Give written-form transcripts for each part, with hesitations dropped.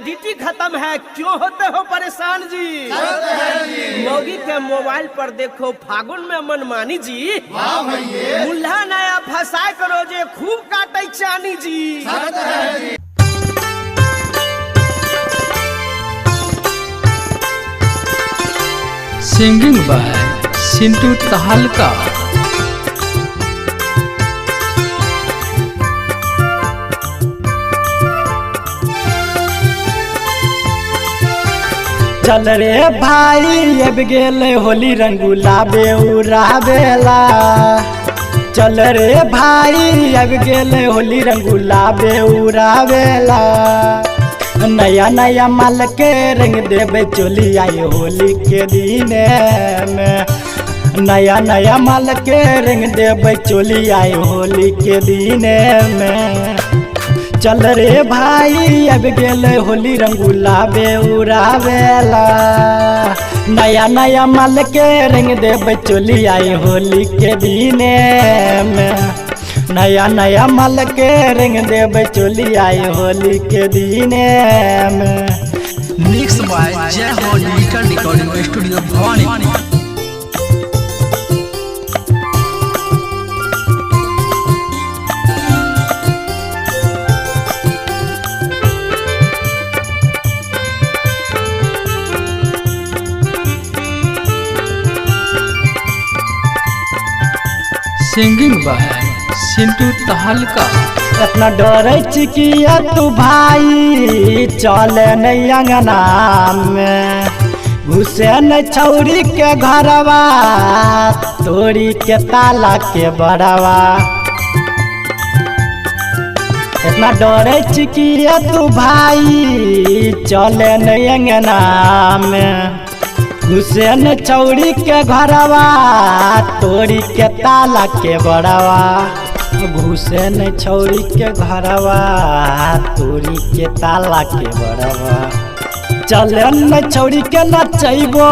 Validity खत्म है, क्यों होते हो परेशान जी? मोगी के मोबाइल पर देखो फागुन में मनमानी जी। मुल्हा नया फंसाए करो जे खूब काटे चानी जी। सिंगिंग बाय सिंटू तहलका। चल रे भाई अब गेले होली रंगुला बेउरावेला। चल रे भाई अब गेले होली रंगुला बेउरावेला। नया नया माल के रंग देवे चोली आई होली के दिने में। नया नया माल के रंग देवे चोली आई होली के दिने में। चल रे भाई अब गेले होली रंगुला बेउरावेला। नया नया माल के रंग देवे चोली आई होली के दिने में। नया नया माल के रंग देवे चोली आई होली के दिने में। Mix by Jai Ho digital recording studio Bhavani. Singing by Sintu Tahalka. इतना डर चिकिया तू भाई चले नहीं अंगना में। घुसे न छौरी के घरवा तोड़ी के ताला के बड़वा। इतना डर चिकिया तू भाई चले नहीं अंगना में। घुसे न छौरी के घरवा तोड़ी के ताला के बड़वा। घुसे न छौरी के घरवा तोड़ी के ताला के बड़वा। चले न छौरी के नचैबो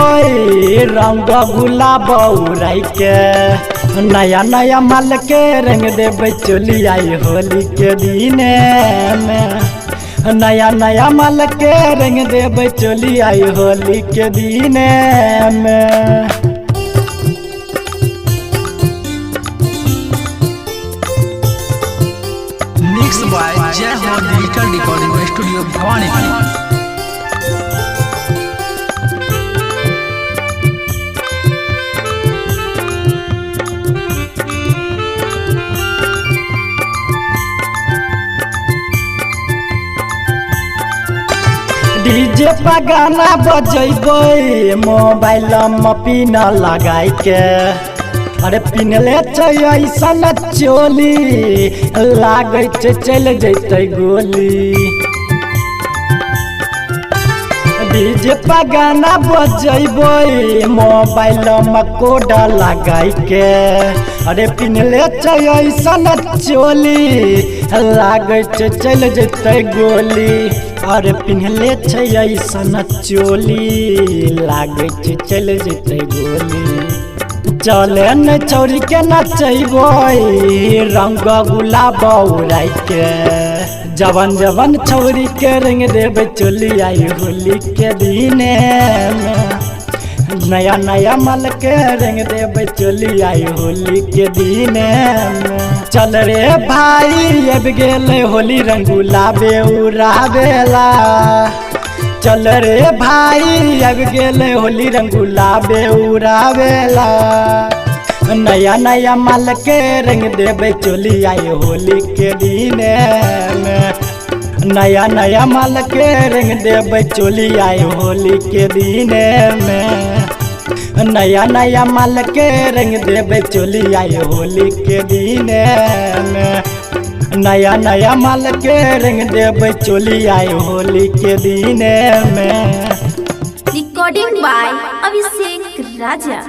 रंग गुलाब उड़ाई के। नया नया माल के रंग देवे चोली आई होली के दिने में। नया नया माल के रंग देवे चोली आई होली के दिने में। Mix by Jai Ho digital recording studio Bhavani. DJ पर गाना बजेबे मोबाइल में पिन लगाई के। अरे पिनले ऐसन चोली लागे चल जैते गोली। डीजे पर गाना बजेबे मोबाइल में कोड लगाई के। अरे पिनले ऐसन चोली लागे चल जैते गोली। अरे पिन्हले ऐसन चोली लागे चल जैते गोली। चले न छौरी के नचैबो रंग गुलाब उड़ाई के। जवन जवन छौरी के रंग देवे चोली आई होली के दिने में। नया नया माल के रंग देवे चोली आई होली के दिने में। चल रे भाई अब गेले होली रंगुला बेउरावेला। चल रे भाई अब गेले होली रंगुला बेउरावेला। नया नया माल के रंग देवे चोली आई होली के दिने में। नया नया माल के रंग देवे चोली आई होली के दिने में। नया नया माल के रंग देवे चोली आई होली के दिने में। नया नया माल के रंग देवे चोली आई होली के दिने में। Recording by Abhishek Raja.